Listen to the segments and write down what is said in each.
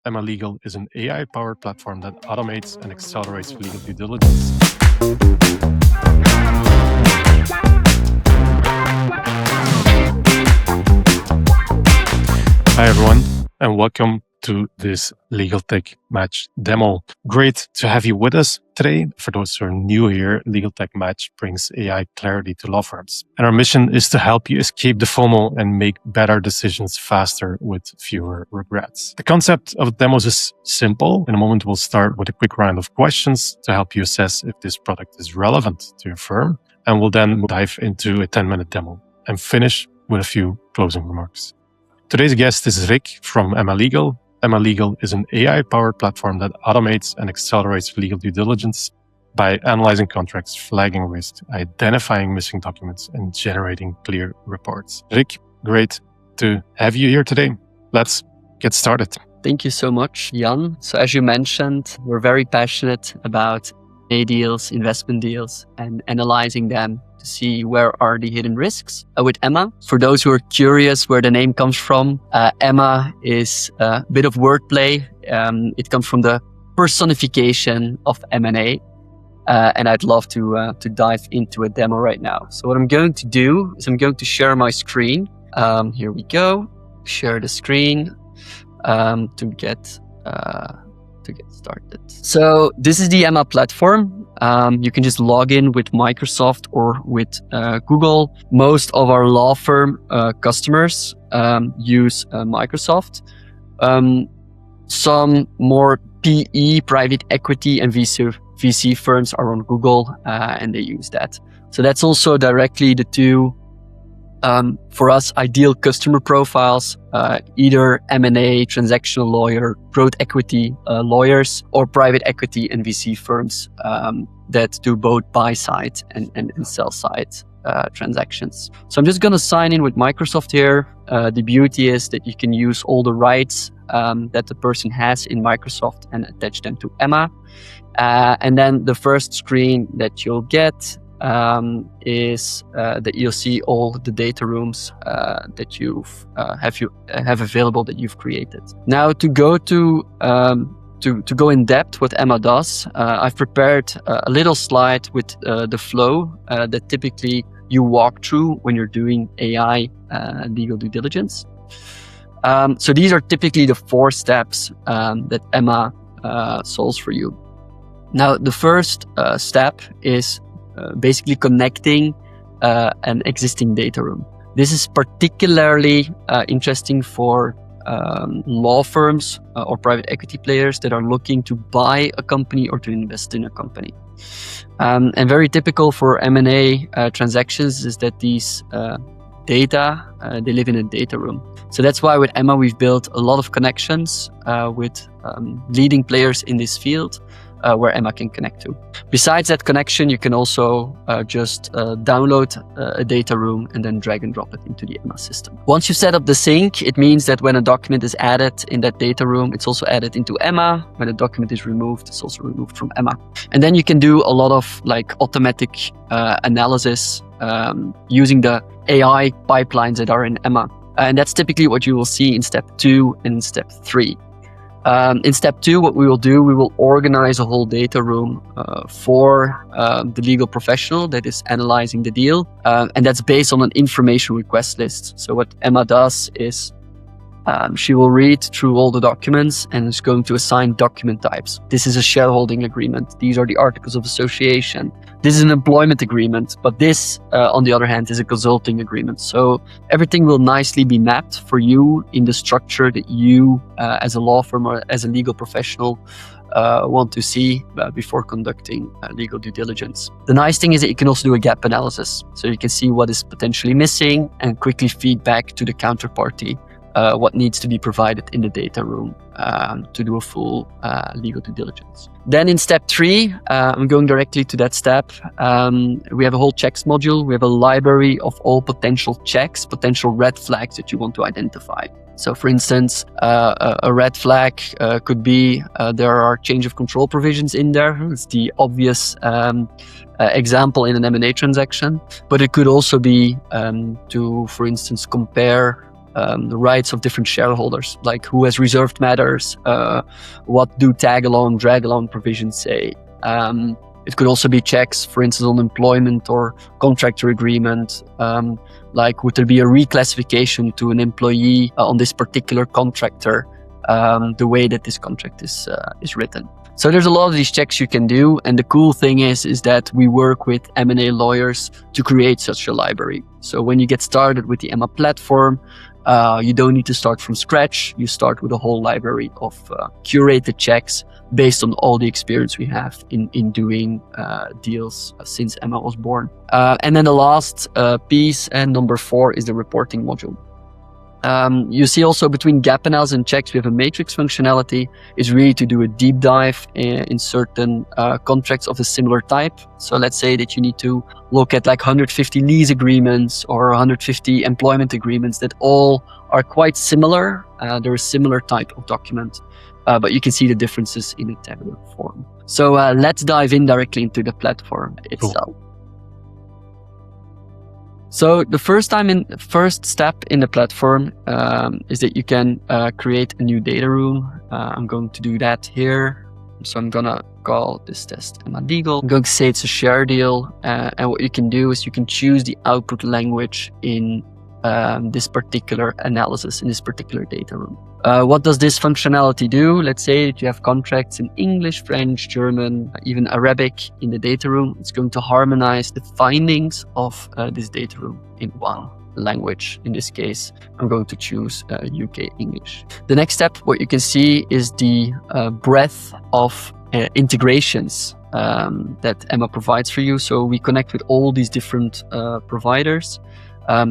Emma Legal is an AI-powered platform that automates and accelerates legal due diligence. Hi everyone, and welcome to this LegalTech Match demo. Great to have you with us today. For those who are new here, LegalTech Match brings AI clarity to law firms. And our mission is to help you escape the FOMO and make better decisions faster with fewer regrets. The concept of demos is simple. In a moment, we'll start with a quick round of questions to help you assess if this product is relevant to your firm. And we'll then dive into a 10-minute demo and finish with a few closing remarks. Today's guest is Rick from Emma Legal. Emma Legal is an AI-powered platform that automates and accelerates legal due diligence by analyzing contracts, flagging risk, identifying missing documents, and generating clear reports. Rick, great to have you here today. Let's get started. Thank you so much, Jan. So as you mentioned, we're very passionate about M&A deals, investment deals, and analyzing them to see where are the hidden risks. With Emma, for those who are curious where the name comes from, Emma is a bit of wordplay. It comes from the personification of M&A. And I'd love to dive into a demo right now. So what I'm going to do is I'm going to share my screen. Here we go. Share the screen to get started. So this is the Emma platform. You can just log in with Microsoft or with Google. Most of our law firm customers use Microsoft. Some more PE, private equity, and VC firms are on Google and they use that. So that's also directly the two, for us, ideal customer profiles, either M&A, transactional lawyer, growth equity lawyers, or private equity and VC firms that do both buy side and sell side transactions. So I'm just going to sign in with Microsoft here. The beauty is that you can use all the rights that the person has in Microsoft and attach them to Emma. And then the first screen that you'll get is that you'll see all the data rooms that you've have available that you've created. Now to go to go in depth what Emma does, I've prepared a little slide with the flow that typically you walk through when you're doing AI legal due diligence. So these are typically the 4 steps that Emma solves for you. Now the first step is basically connecting an existing data room. This is particularly interesting for law firms or private equity players that are looking to buy a company or to invest in a company. And very typical for M&A transactions is that these data, they live in a data room. So that's why with Emma, we've built a lot of connections with leading players in this field, where Emma can connect to. Besides that connection, you can also just download a data room and then drag and drop it into the Emma system. Once you set up the sync, it means that when a document is added in that data room, it's also added into Emma. When a document is removed, it's also removed from Emma. And then you can do a lot of automatic analysis using the AI pipelines that are in Emma. And that's typically what you will see in step 2 and step 3. In step 2, what we will do, we will organize a whole data room for the legal professional that is analyzing the deal. And that's based on an information request list. So what Emma does is she will read through all the documents and is going to assign document types. This is a shareholding agreement. These are the articles of association. This is an employment agreement, but this, on the other hand, is a consulting agreement. So everything will nicely be mapped for you in the structure that you, as a law firm or as a legal professional, want to see before conducting legal due diligence. The nice thing is that you can also do a gap analysis. So you can see what is potentially missing and quickly feed back to the counterparty what needs to be provided in the data room to do a full legal due diligence. Then in step 3, I'm going directly to that step. We have a whole checks module. We have a library of all potential checks, potential red flags that you want to identify. So for instance, a red flag could be there are change of control provisions in there. It's the obvious example in an M&A transaction. But it could also be to, for instance, compare the rights of different shareholders, like who has reserved matters, what do tag-along, drag-along provisions say. It could also be checks, for instance, on employment or contractor agreement, like would there be a reclassification to an employee on this particular contractor, the way that this contract is written. So there's a lot of these checks you can do, and the cool thing is that we work with M&A lawyers to create such a library. So when you get started with the Emma platform, you don't need to start from scratch. You start with a whole library of curated checks based on all the experience we have in doing deals since Emma was born. And then the last piece, and number 4, is the reporting module. You see also between gap analysis and checks, we have a matrix functionality. It's really to do a deep dive in certain contracts of a similar type. So let's say that you need to look at like 150 lease agreements or 150 employment agreements that all are quite similar. They're a similar type of document, but you can see the differences in a tabular form. So let's dive in directly into the platform itself. Cool. So the first step in the platform is that you can create a new data room. I'm going to do that here. So I'm gonna call this test Emma Legal. I'm going to say it's a share deal. And what you can do is you can choose the output language in this particular analysis, in this particular data room. What does this functionality do? Let's say that you have contracts in English, French, German, even Arabic in the data room. It's going to harmonize the findings of this data room in one language. In this case, I'm going to choose UK English. The next step, what you can see is the breadth of integrations that Emma provides for you. So we connect with all these different providers.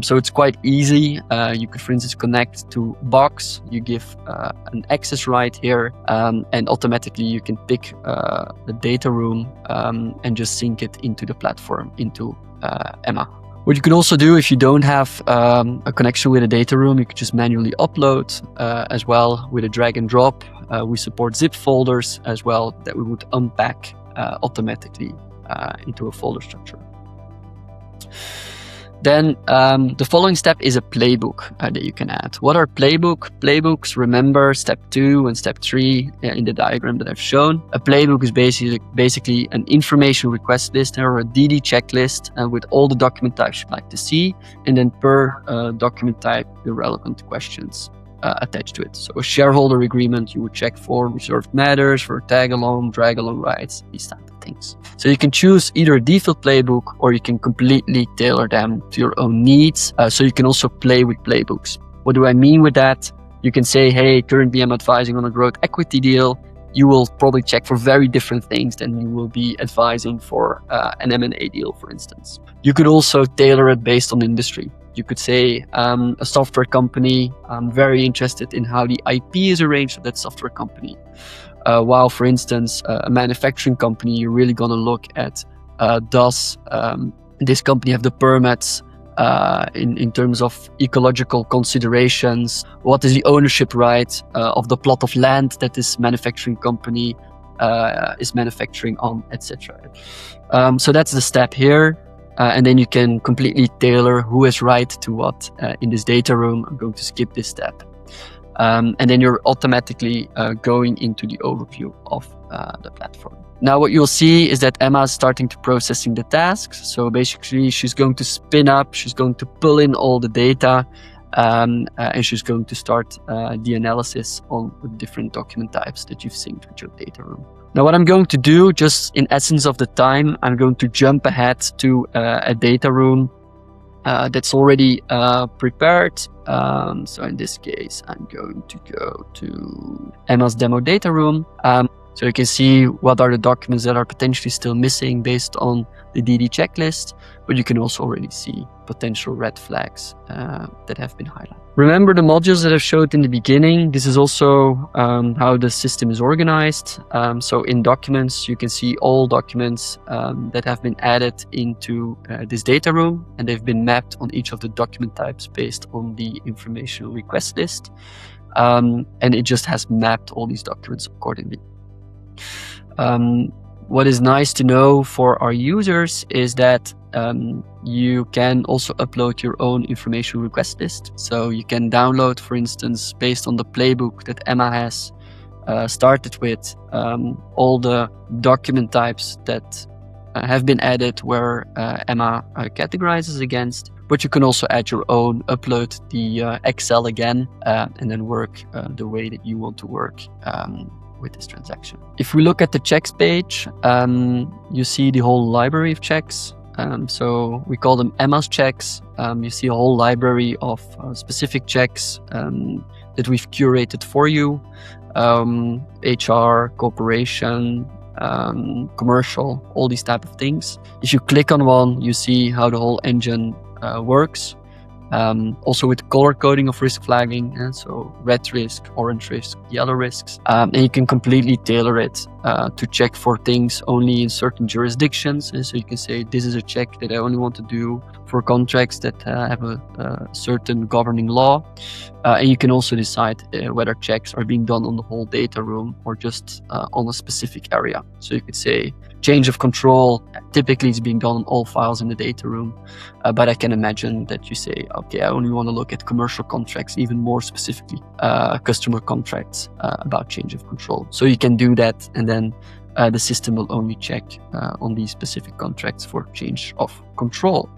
So it's quite easy. You could, for instance, connect to Box. You give an access right here, and automatically you can pick the data room and just sync it into the platform, into Emma. What you can also do if you don't have a connection with a data room, you could just manually upload as well with a drag and drop. We support zip folders as well that we would unpack automatically into a folder structure. Then the following step is a playbook that you can add. What are playbooks? Remember step 2 and step 3 in the diagram that I've shown. A playbook is basically an information request list or a DD checklist with all the document types you'd like to see, and then per document type, the relevant questions attached to it. So a shareholder agreement, you would check for reserved matters, for tag-along, drag-along rights, these type of things. So you can choose either a default playbook or you can completely tailor them to your own needs. So you can also play with playbooks. What do I mean with that? You can say, hey, currently I'm advising on a growth equity deal. You will probably check for very different things than you will be advising for an M&A deal, for instance. You could also tailor it based on industry. You could say a software company, I'm very interested in how the IP is arranged of that software company. While, for instance, a manufacturing company, you're really going to look at does this company have the permits in terms of ecological considerations? What is the ownership right of the plot of land that this manufacturing company is manufacturing on, etc. So that's the step here. And then you can completely tailor who is right to what in this data room. I'm going to skip this step. And then you're automatically going into the overview of the platform. Now what you'll see is that Emma is starting to processing the tasks. So basically she's going to spin up, she's going to pull in all the data, and she's going to start the analysis on the different document types that you've synced with your data room. Now what I'm going to do, just in essence of the time, I'm going to jump ahead to a data room that's already prepared. So in this case, I'm going to go to Emma's demo data room. So you can see what are the documents that are potentially still missing based on the DD checklist, but you can also already see potential red flags that have been highlighted. Remember the modules that I showed in the beginning. This is also how the system is organized. So in documents, you can see all documents that have been added into this data room, and they've been mapped on each of the document types based on the information request list. And it just has mapped all these documents accordingly. What is nice to know for our users is that you can also upload your own information request list. So you can download, for instance, based on the playbook that Emma has started with, all the document types that have been added where Emma categorizes against. But you can also add your own, upload the Excel again, and then work the way that you want to work with this transaction. If we look at the checks page, you see the whole library of checks. So we call them Emma's checks. You see a whole library of specific checks that we've curated for you. HR, corporation, commercial, all these type of things. If you click on one, you see how the whole engine works. Also with color coding of risk flagging, so red risk, orange risk, yellow risks. And you can completely tailor it to check for things only in certain jurisdictions. And so you can say, this is a check that I only want to do for contracts that have a certain governing law. And you can also decide whether checks are being done on the whole data room or just on a specific area. So you could say, change of control typically is being done on all files in the data room, but I can imagine that you say, okay, I only want to look at commercial contracts, even more specifically customer contracts about change of control. So you can do that, and then the system will only check on these specific contracts for change of control.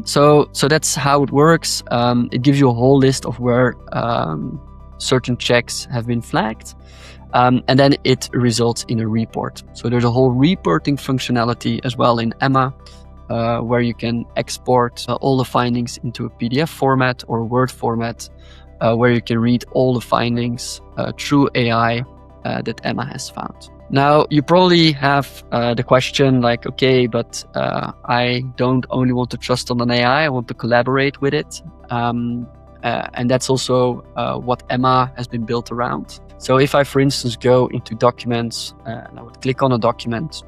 So that's how it works. It gives you a whole list of where certain checks have been flagged. And then it results in a report. So there's a whole reporting functionality as well in Emma, where you can export all the findings into a PDF format or a Word format, where you can read all the findings through AI that Emma has found. Now, you probably have the question like, okay, but I don't only want to trust on an AI, I want to collaborate with it. And that's also what Emma has been built around. So if I, for instance, go into documents and I would click on a document,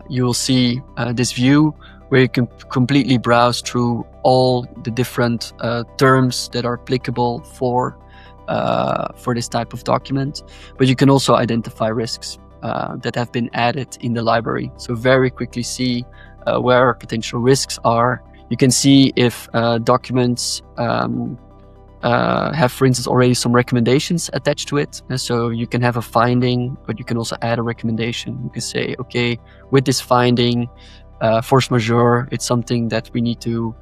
you will see this view where you can completely browse through all the different terms that are applicable for this type of document. But you can also identify risks that have been added in the library. So very quickly see where potential risks are. You can see if documents have, for instance, already some recommendations attached to it. And so you can have a finding, but you can also add a recommendation. You can say, okay, with this finding, force majeure, it's something that we need to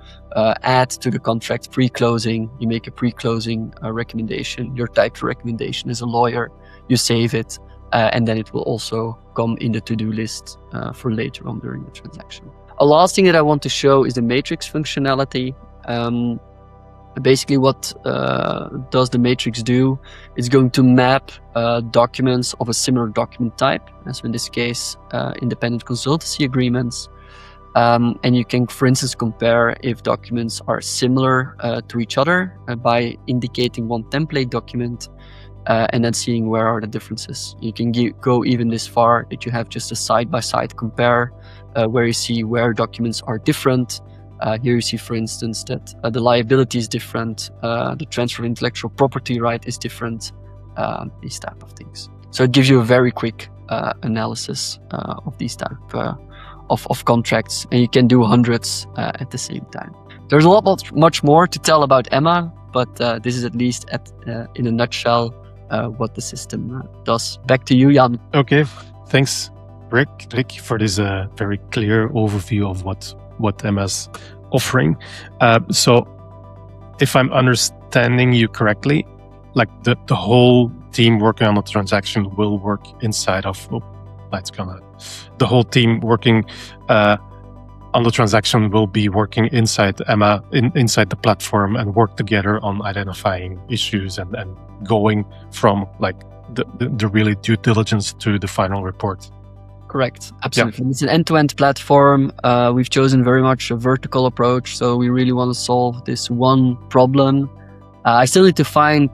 add to the contract pre-closing. You make a pre-closing recommendation. Your type of recommendation as a lawyer, you save it, and then it will also come in the to-do list for later on during the transaction. A last thing that I want to show is the matrix functionality. Basically, what does the matrix do? It's going to map documents of a similar document type, so in this case, independent consultancy agreements. And you can, for instance, compare if documents are similar to each other by indicating one template document and then seeing where are the differences. You can go even this far that you have just a side-by-side compare where you see where documents are different. Here you see, for instance, that the liability is different, the transfer of intellectual property right is different, these type of things. So it gives you a very quick analysis of these type of contracts, and you can do hundreds at the same time. There's a lot much more to tell about Emma, but this is at least in a nutshell what the system does. Back to you, Jan. Okay, thanks, Rick, for this very clear overview of what Emma's offering. So if I'm understanding you correctly, like the whole team working on the transaction will work inside of the whole team working on the transaction will be working inside Emma, inside the platform, and work together on identifying issues and going from like the really due diligence to the final report. Correct. Absolutely. Yeah. It's an end-to-end platform. We've chosen very much a vertical approach. So we really want to solve this one problem. I still need to find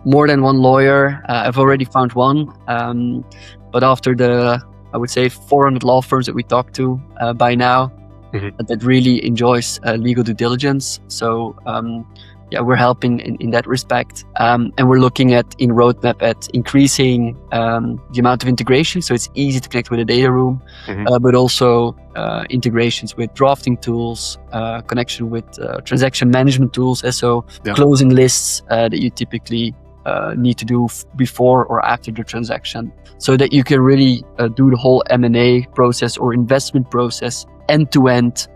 more than one lawyer. I've already found one. But after I would say 400 law firms that we talked to by now, that really enjoys legal due diligence. So we're helping in that respect. And we're looking at in roadmap at increasing the amount of integration, so it's easy to connect with a data room, but also integrations with drafting tools, connection with transaction management tools, so closing lists that you typically need to do before or after the transaction, so that you can really do the whole M&A process or investment process end to end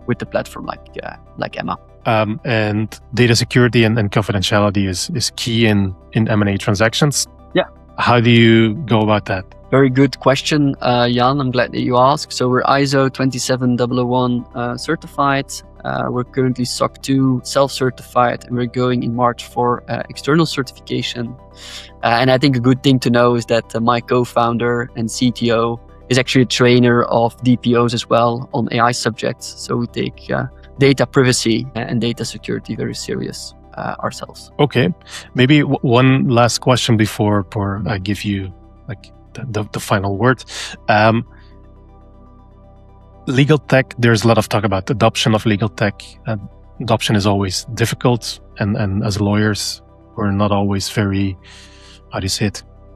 with the platform like Emma. And data security and confidentiality is key in M&A transactions. Yeah. How do you go about that? Very good question, Jan. I'm glad that you asked. So we're ISO 27001 certified. We're currently SOC 2 self-certified, and we're going in March for external certification. And I think a good thing to know is that my co-founder and CTO is actually a trainer of DPOs as well on AI subjects. So we take data privacy and data security very serious ourselves. Okay, maybe one last question before I give you like the final word. Legal tech, there's a lot of talk about adoption of legal tech. Adoption is always difficult, and as lawyers, we're not always very,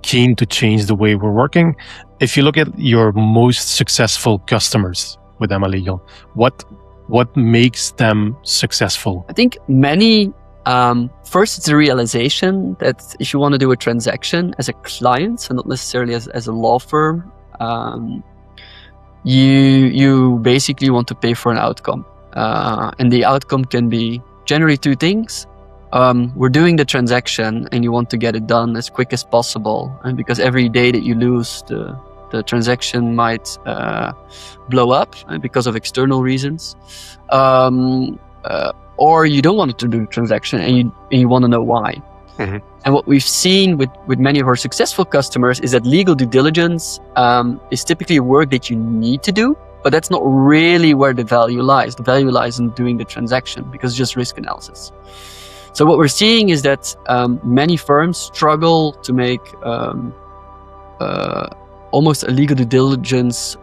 keen to change the way we're working. If you look at your most successful customers with Emma Legal, what makes them successful? I think many, first it's a realization that if you want to do a transaction as a client, so not necessarily as a law firm, you basically want to pay for an outcome. And the outcome can be generally two things. We're doing the transaction and you want to get it done as quick as possible. And because every day that you lose, the transaction might blow up because of external reasons. Or you don't want to do the transaction and you want to know why. And what we've seen with many of our successful customers is that legal due diligence is typically work that you need to do, but that's not really where the value lies. The value lies in doing the transaction because it's just risk analysis. So what we're seeing is that many firms struggle to make almost a legal due diligence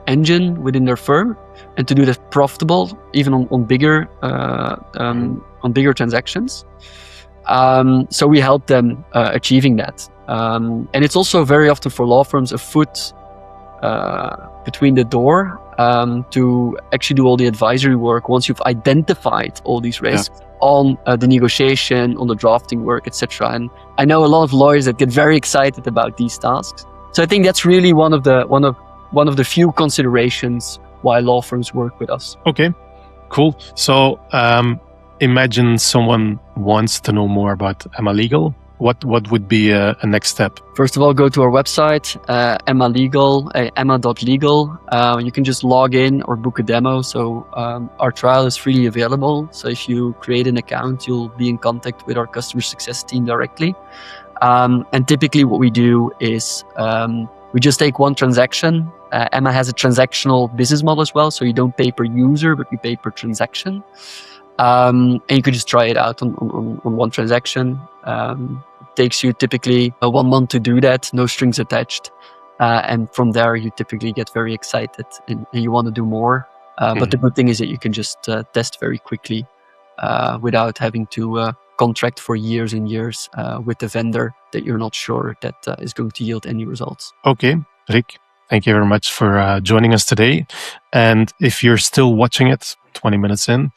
engine within their firm, and to do that profitable, even on bigger transactions. So we help them achieving that. And it's also very often for law firms a foot between the door to actually do all the advisory work once you've identified all these risks on the negotiation, on the drafting work, etc. And I know a lot of lawyers that get very excited about these tasks. So I think that's really one of the few considerations why law firms work with us. Okay, cool. So imagine someone wants to know more about Emma Legal. What would be a next step? First of all, go to our website, Emma Legal, emma.legal. You can just log in or book a demo. So our trial is freely available. So if you create an account, you'll be in contact with our customer success team directly. And typically what we do is we just take one transaction. Emma has a transactional business model as well. So you don't pay per user, but you pay per transaction. And you could just try it out on one transaction. It takes you typically 1 month to do that, no strings attached. And from there, you typically get very excited and you want to do more. But the good thing is that you can just test very quickly without having to contract for years and years with the vendor that you're not sure that is going to yield any results. Okay, Rick, thank you very much for joining us today. And if you're still watching it 20 minutes in,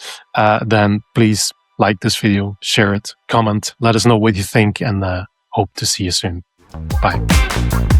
then please like this video, share it, comment, let us know what you think, and hope to see you soon. Bye.